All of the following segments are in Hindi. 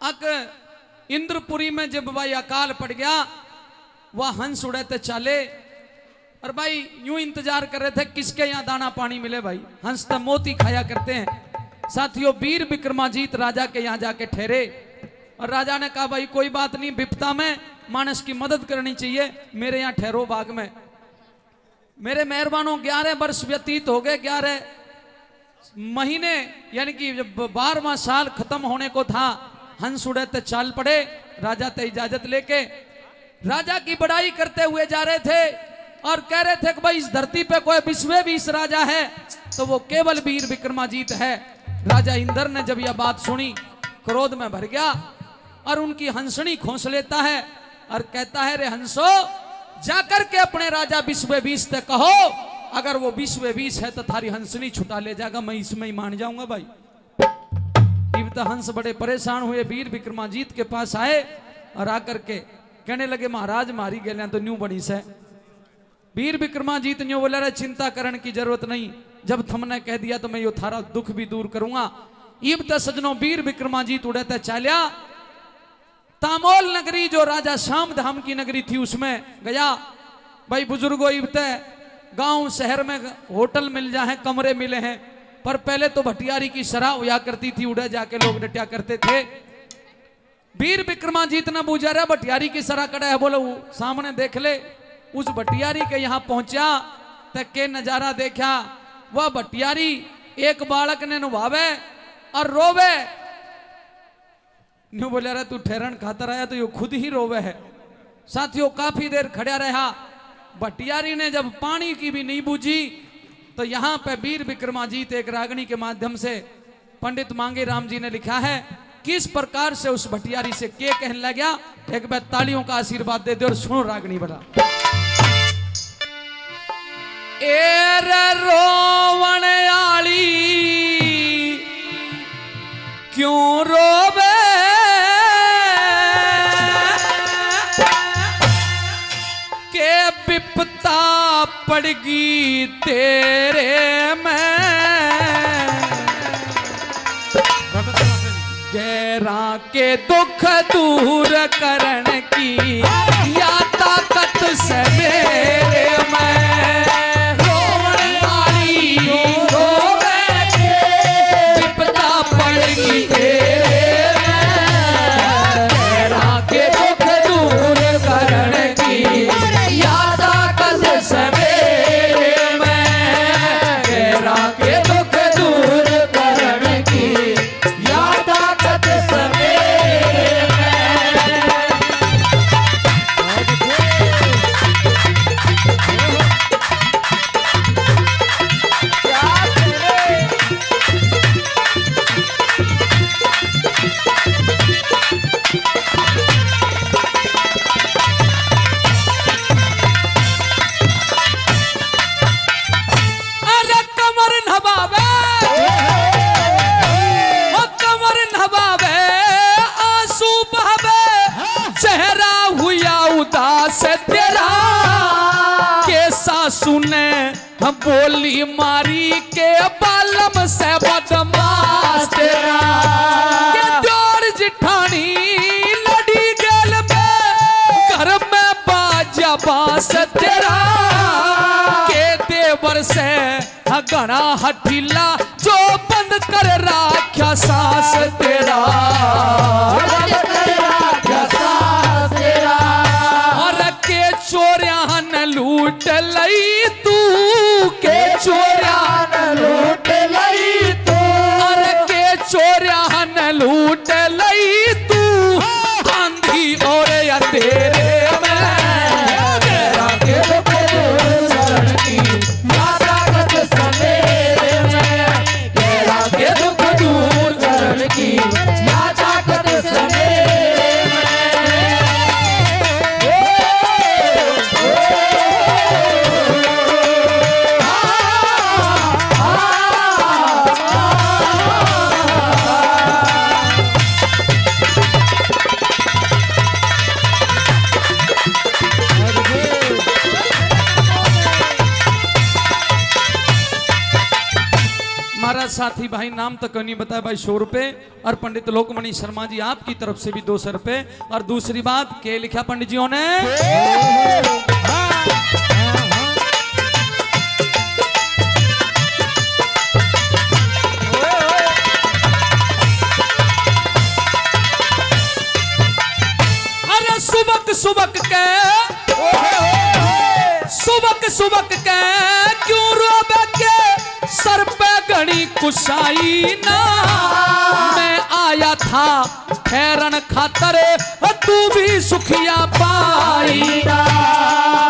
अक इंद्रपुरी में जब भाई अकाल पड़ गया, वह हंस उड़े चाले और भाई यूं इंतजार कर रहे थे किसके यहाँ दाना पानी मिले। भाई हंस तो मोती खाया करते हैं। साथियों, वीर विक्रमाजीत राजा के यहाँ जाके ठहरे और राजा ने कहा भाई कोई बात नहीं, विपदा में मानस की मदद करनी चाहिए, मेरे यहाँ ठहरो बाग में। मेरे मेहरबानों 11 वर्ष व्यतीत हो गए, 11 महीने, यानी कि जब 12वां साल खत्म होने को था, हंस उड़े तो चाल पड़े राजा ते इजाजत लेके। राजा की बड़ाई करते हुए जा रहे थे और कह रहे थे कि भाई इस धरती पे कोई विश्व 20 राजा है तो वो केवल वीर विक्रमाजीत है। राजा इंद्र ने जब यह बात सुनी, क्रोध में भर गया और उनकी हंसनी खोस लेता है और कहता है, रे हंसो, जाकर के अपने राजा विश्व 20 से कहो, अगर वो विश्व 20 है तो थारी हंसनी छुटा ले जाएगा, मैं इसमें ही मान जाऊंगा। भाई तो हंस बड़े परेशान हुए, वीर विक्रमाजीत के पास आए और आकर के कहने लगे, महाराज मारी गए तो न्यू बनी से। वीर विक्रमाजीत न्यू बोला, रे चिंता करने की जरूरत नहीं, जब तुमने कह दिया तो मैं यो थारा दुख भी दूर करूंगा। इब तो सजनों वीर विक्रमाजीत उड़ते चालिया तामोल नगरी, जो राजा श्याम धाम की नगरी थी, उसमें गया। भाई बुजुर्गो, इब तो गांव शहर में होटल मिल जाए, कमरे मिले हैं, पर पहले तो भटियारी की शराब हुआ करती थी, उड़े जाके लोग डटिया करते थे। वीर विक्रमाजीत ने पूछा, रे भटियारी की शराब कड़ा है, बोलो सामने देख ले। उस भटियारी के यहाँ पहुंचा तक के नजारा देखा। वह भटियारी एक बालक ने नुभावे और रोवे। न्यू बोले, रे तू ठहरन खातर आया तो यो खुद ही रोवे है। साथियों, काफी देर खड़ा रहा। भटियारी ने जब पानी की भी नहीं बूझी तो यहाँ पे वीर विक्रमाजीत एक रागनी के माध्यम से पंडित मांगे राम जी ने लिखा है किस प्रकार से उस भटियारी से के कहने लगा। एक बार तालियों का आशीर्वाद दे दे और सुनो रागनी बड़ा। एर रोवण आली क्यों रोवे, के विपता पड़गी तेरे में, गैरा के दुख दूर करने की या ताकत से मेरे में। रोवण वाली रोवे के विपदा पड़गी तेरे में, गैरा के दुख दूर करने की या ताकत से मेरे में, गैरा के दुख दूर करने की या ताकत से मेरे में। सुने हम बोली मारी के बालम से बदमाश तेरा, के जोर जिठानी लड़ी गल में घर में बाजा बास तेरा, के देवर से घना हठीला जो बंद कर राख्या सांस तेरा, और के चोरिया न लूट लई तू, के चोरिया न लूट लई तू, अरे के चोरिया न लूट लई तू, आंधी और अंधेरे में, गैरा के दुख दूर की या ताकत से मेरे में, गैरा के दुख दूर करने की या ताकत से मेरे में। साथी भाई नाम तो क्यों नहीं बताया भाई 100 रुपए और पंडित लोकमणि शर्मा जी आपकी तरफ से भी 200 रुपए। और दूसरी बात के लिखा पंडित जियों ने सुबक के क्यों रोबे के सर पे घड़ी कुशाई ना। मैं आया था ठहरन खातर तू भी सुखिया पाई ना।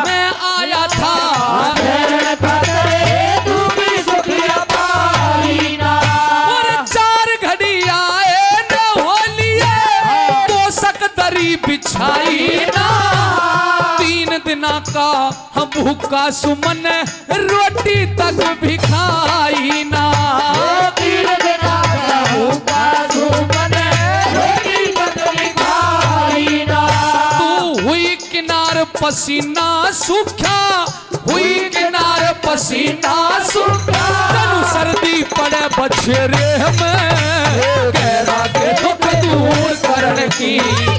मैं आया था ठहरन खातर तू भी सुखिया पाई ना। और 4 घड़ी आए न हो लिए पोषक दरी बिछाई ना। 3 दिना का हम भूखा सुमन रोटी तक भी खाई ना। 3 दिना का भूखा सुमन रोटी तक भी खाई ना। तू हुई किनार पसीना सूखा, हुई किनार पसीना सूखा। तनु सर्दी पड़े बछेरे में गहरा के दुख दूर करने की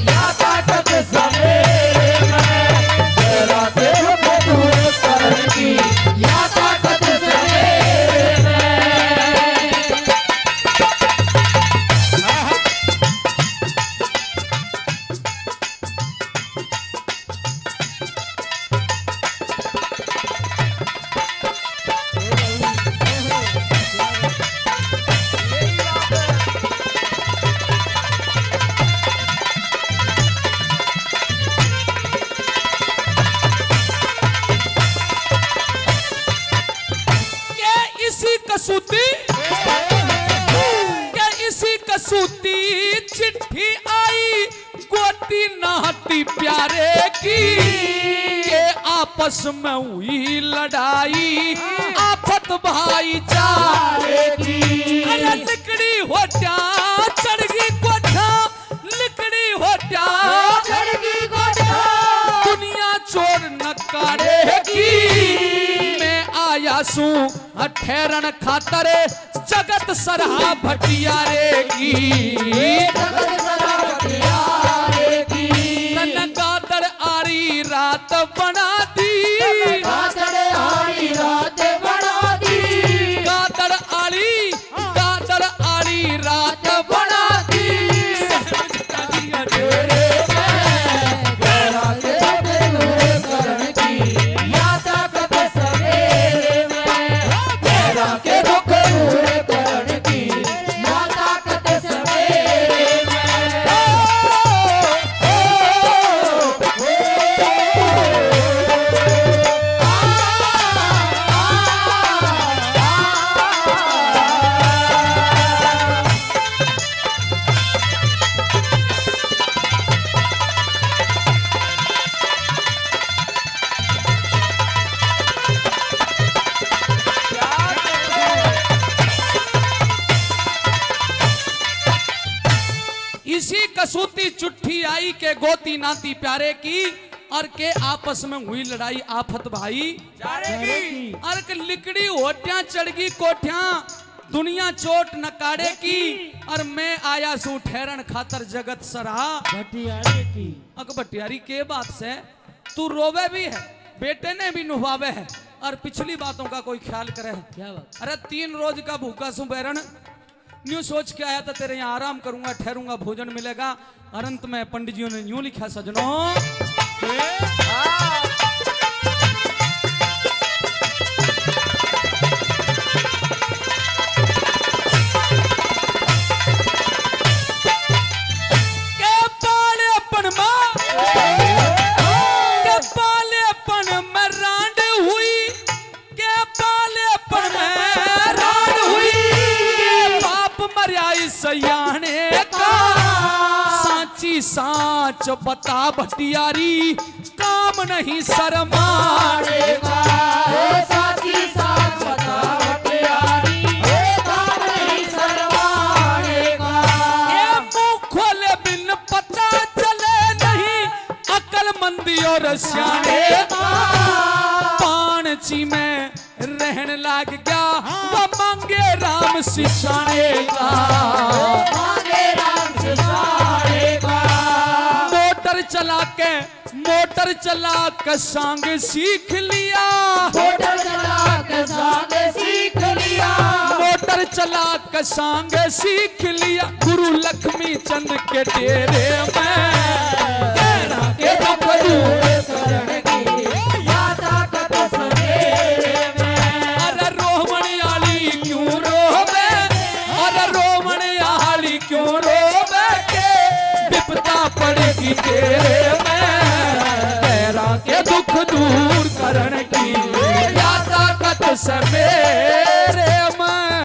ताकत सवेरे में गहरा के दुख दूर करने की या ताकत सवेरे में। इसी कसूती चिट्ठी आई गोती नाती प्यारे की के आपस में हुई लड़ाई आफत भाईचारे की। अरे लिकड़ी होट्या चढ़गी कोठा, लिकड़ी होट्या चढ़गी कोठा दुनिया चोर नकारे की। मैं आया सू ठहरन खातर जगत सरहा भटियारे की। तन गादड़ आरी रात बना दी, गादड़ आरी रात बना दी। गादड़ आरी रात बना दी। इसी कसूती चिट्ठी आई के गोती नाती प्यारे की और के आपस में हुई लड़ाई आफत भाई की। और के लिकड़ी होट्या चढ़गी कोठ्या दुनिया चोट नकारे की। और मैं आया सू ठहरन खातर जगत सराहा भटियारे की। अक भटियारी के बात से तू रोवे भी है, बेटे ने भी नुभावे है और पिछली बातों का कोई ख्याल करे है। क्या बात? अरे 3 रोज का भूखा सू बैरन न्यू सोच के आया था तेरे यहाँ आराम करूंगा, ठहरूंगा, भोजन मिलेगा। अनंत में पंडित जी ने यूं लिखा सजनों के पालेपन में रांड हुई, के पालेपन में रांड हुई। मर्याई सयाने का साची साच बता भटियारी काम नहीं शर्माने का। साची साच बता भटियारी काम नहीं शर्माने का। ये मुंह खोले बिन पता चले नहीं अक्लमंदी और सियाने का। पानची में रहने लग गया वो मांग मांगे राम सिसाने का, मांगे राम सिसाने का। मोटर चला के सांग सीख लिया, मोटर चला के सांग सीख लिया, मोटर चला के सांग सीख लिया। गुरु लक्ष्मी चंद के डेरे में तेरा के दुख दूर करण की या ताकत सवेरे में। अरे रोमन आली क्यों रोवे, अरे रोमन आली क्यों रोवे के विपदा पड़ेगी तेरे में। तेरा के दुख दूर करण की या ताकत सवेरे